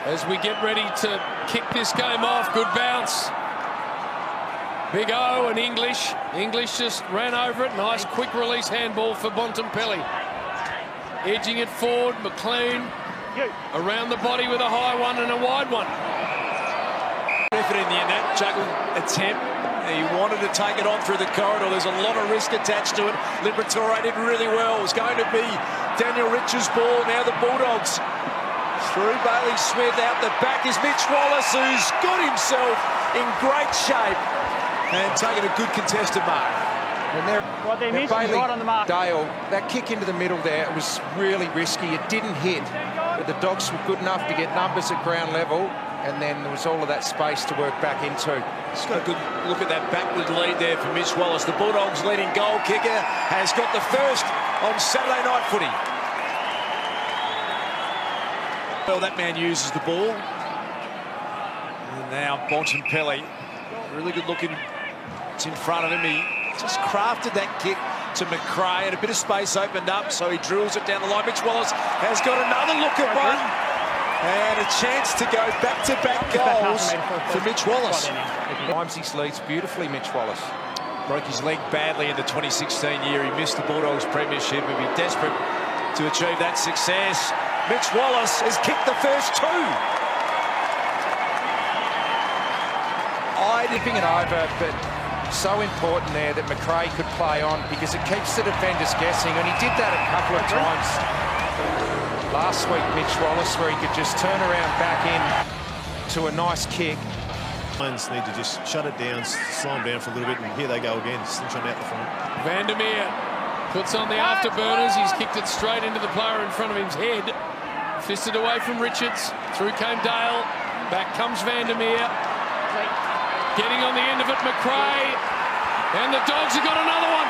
as we get ready to kick this game off. Good bounce. Big O and English. English just ran over it. Nice quick release handball for Bontempelli. Edging it forward. McLean around the body with a high one and a wide one. Effort in the net, juggle attempt. He wanted to take it on through the corridor. There's a lot of risk attached to it. Liberatore did really well. It's going to be Daniel Rich's ball. Now the Bulldogs through Bailey Smith. Out the back is Mitch Wallace, who's got himself in great shape and taking a good contested mark. And there, Bailey, right on the mark. Dale, that kick into the middle there, it was really risky. It didn't hit, but the Dogs were good enough to get numbers at ground level, and then there was all of that space to work back into. Just got a good look at that backward lead there for Mitch Wallace. The Bulldogs leading goal kicker has got the first on Saturday night footy. Well, that man uses the ball. And now Bontempelli, really good looking. It's in front of him. He just crafted that kick to McRae, and a bit of space opened up, so he drills it down the line. Mitch Wallace has got another look at one. And a chance to go back-to-back goals for Mitch Wallace. Times his leads beautifully, Mitch Wallace. Broke his leg badly in the 2016 year. He missed the Bulldogs premiership. He'll be desperate to achieve that success. Mitch Wallace has kicked the first two. Dipping it over, but so important there that McRae could play on, because it keeps the defenders guessing, and he did that a couple of times last week, Mitch Wallace, where he could just turn around back in to a nice kick. Lions need to just shut it down, slow them down for a little bit, and here they go again, cinch on out the front. Vandermeer puts on the afterburners. He's kicked it straight into the player in front of him's head. Fisted away from Richards. Through came Dale. Back comes Vandermeer. Getting on the end of it, McRae. And the Dogs have got another one.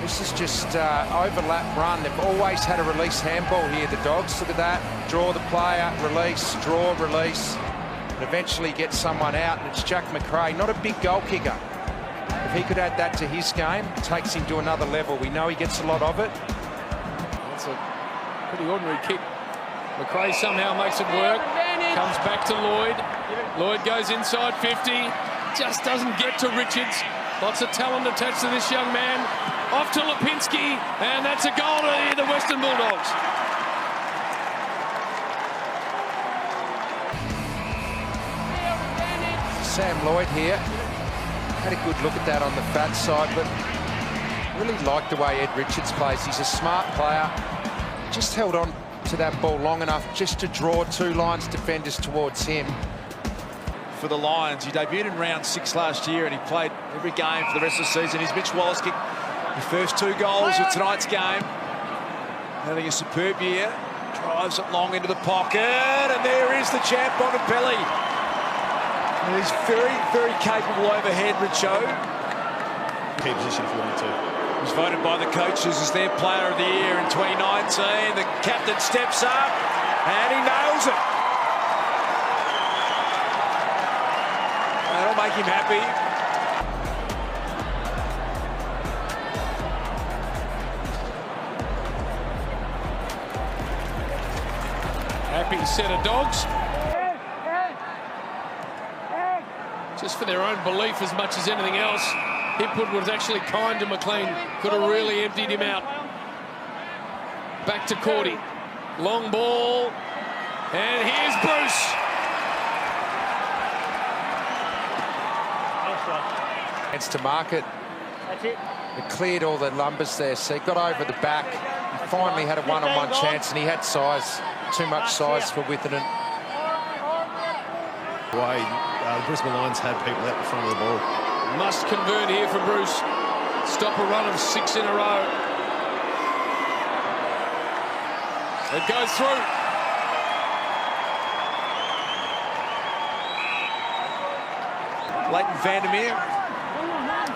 This is just overlap run. They've always had a release handball here, the Dogs. Look at that. Draw the player, release, draw, release. And eventually get someone out, and it's Jack McRae, not a big goal kicker. If he could add that to his game, it takes him to another level. We know he gets a lot of it. That's a pretty ordinary kick. McRae somehow makes it work. Comes back to Lloyd. Lloyd goes inside 50. Just doesn't get to Richards. Lots of talent attached to this young man. Off to Lipinski, and that's a goal to the Western Bulldogs. Sam Lloyd here. Had a good look at that on the fat side, but really like the way Ed Richards plays. He's a smart player. Just held on to that ball long enough just to draw two Lions defenders towards him. For the Lions, he debuted in round 6 last year, and he played every game for the rest of the season. His Mitch Wallace kicked the first 2 goals of tonight's game. Having a superb year. Drives it long into the pocket, and there is the champ, Bontempelli. He's very, very capable overhead, Richo. Key position if you want to. He was voted by the coaches as their player of the year in 2019. The captain steps up, and he nails it. That'll make him happy. Happy set of Dogs. Just for their own belief as much as anything else. Hipwood was actually kind to McLean. Could have really emptied him out. Back to Cordy. Long ball. And here's Bruce. It's to market. That's it. It cleared all the lumbers there, so he got over the back. He finally had a one-on-one chance, and he had size. Too much size for Witherden. Way the Brisbane Lions had people out the front of the ball. Must convert here for Bruce. Stop a run of 6 in a row. It goes through. Leighton Vandermeer.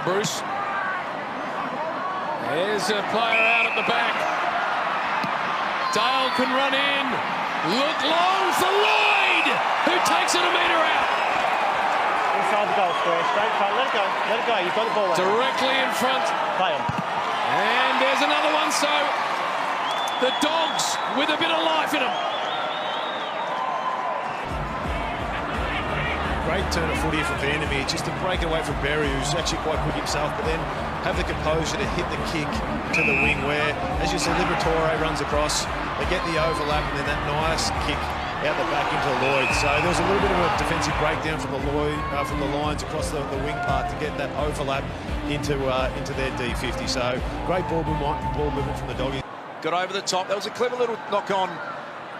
Bruce. There's a player out at the back. Dale can run in. Look long for Lloyd, who takes it a metre out. Inside the goal square, straight front. Let it go. Let it go. You've got the ball. Directly in front. Play on. And there's another one so the Dogs with a bit of life in them. Great turn of foot here from Vandermeer, just to break away from Berry, who's actually quite quick himself, but then have the composure to hit the kick to the wing where, as you see, Liberatore runs across, they get the overlap, and then that nice kick out the back into Lloyd. So there was a little bit of a defensive breakdown from the Lions across the wing part to get that overlap into their D50. So great ball movement from the Doggies. Got over the top. That was a clever little knock on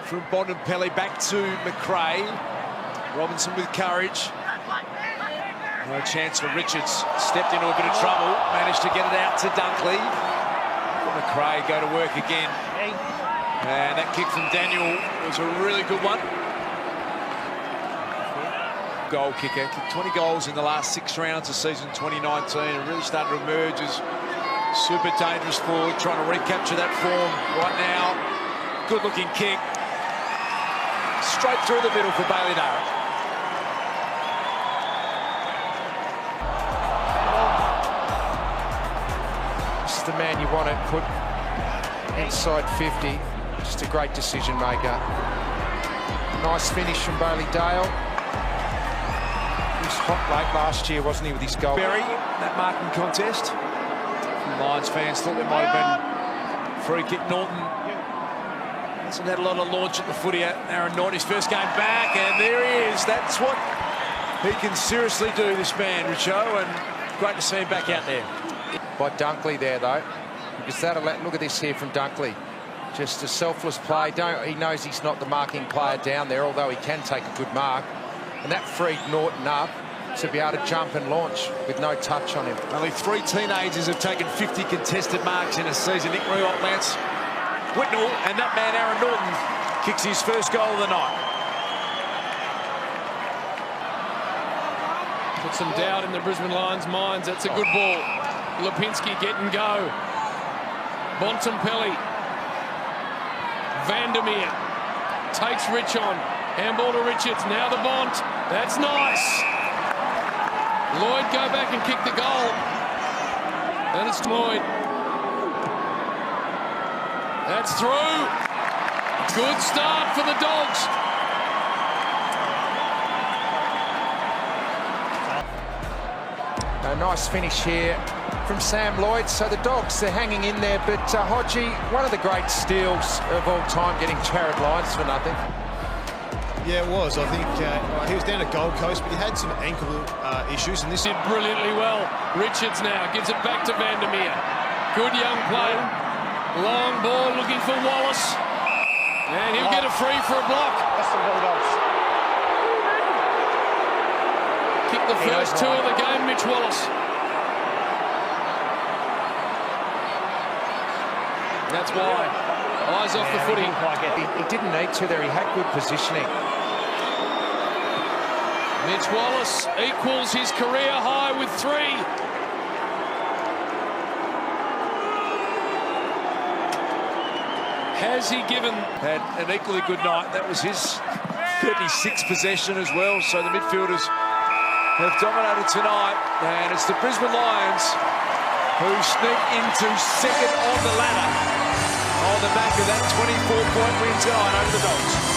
from Bontempelli back to McRae. Robinson with courage. No chance for Richards. Stepped into a bit of trouble. Managed to get it out to Dunkley. McRae go to work again. And that kick from Daniel was a really good one. Goal kicker. Kicked 20 goals in the last 6 rounds of season 2019. And really starting to emerge as super dangerous forward. Trying to recapture that form right now. Good looking kick. Straight through the middle for Bailey Darragh. This is the man you want to put inside 50. Just a great decision maker. Nice finish from Bailey Dale. He was hot late last year, wasn't he, with his goal? Berry, that marking contest. Lions fans thought there might have been free kick. Norton hasn't had a lot of launch at the footy. Aaron Norton, his first game back, and there he is. That's what he can seriously do, this man, Richo, and great to see him back out there. By Dunkley there, though, because that'll look at this here from Dunkley. Just a selfless play. He knows he's not the marking player down there, although he can take a good mark. And that freed Norton up to be able to jump and launch with no touch on him. Only 3 teenagers have taken 50 contested marks in a season. Nick Riot, Lance Whitnell, and that man Aaron Norton kicks his first goal of the night. Put some doubt in the Brisbane Lions' minds. That's a good ball. Lipinski get and go. Bontempelli. Vandermeer takes Rich on. Handball to Richards. Now the Bont. That's nice. Lloyd go back and kick the goal. And it's Lloyd. That's through. Good start for the Dogs. A nice finish here from Sam Lloyd. So the Dogs, they're hanging in there, but Hodgie, one of the great steals of all time, getting Jared Lyons for nothing. Yeah, it was. I think he was down at Gold Coast, but he had some ankle issues, and this Did brilliantly well. Richards now gives it back to Vandermeer. Good young play. Long ball looking for Wallace. And he'll get a free for a block. That's the Bulldogs. Kick the first 2 of the game, Mitch Wallace. That's why. Eyes off the footy. He didn't need to there. He had good positioning. Mitch Wallace equals his career high with 3. Has he given? Had an equally good night. That was his 36th possession as well. So the midfielders have dominated tonight. And it's the Brisbane Lions who sneak into second on the ladder on the back of that 24-point win tonight over the Dogs.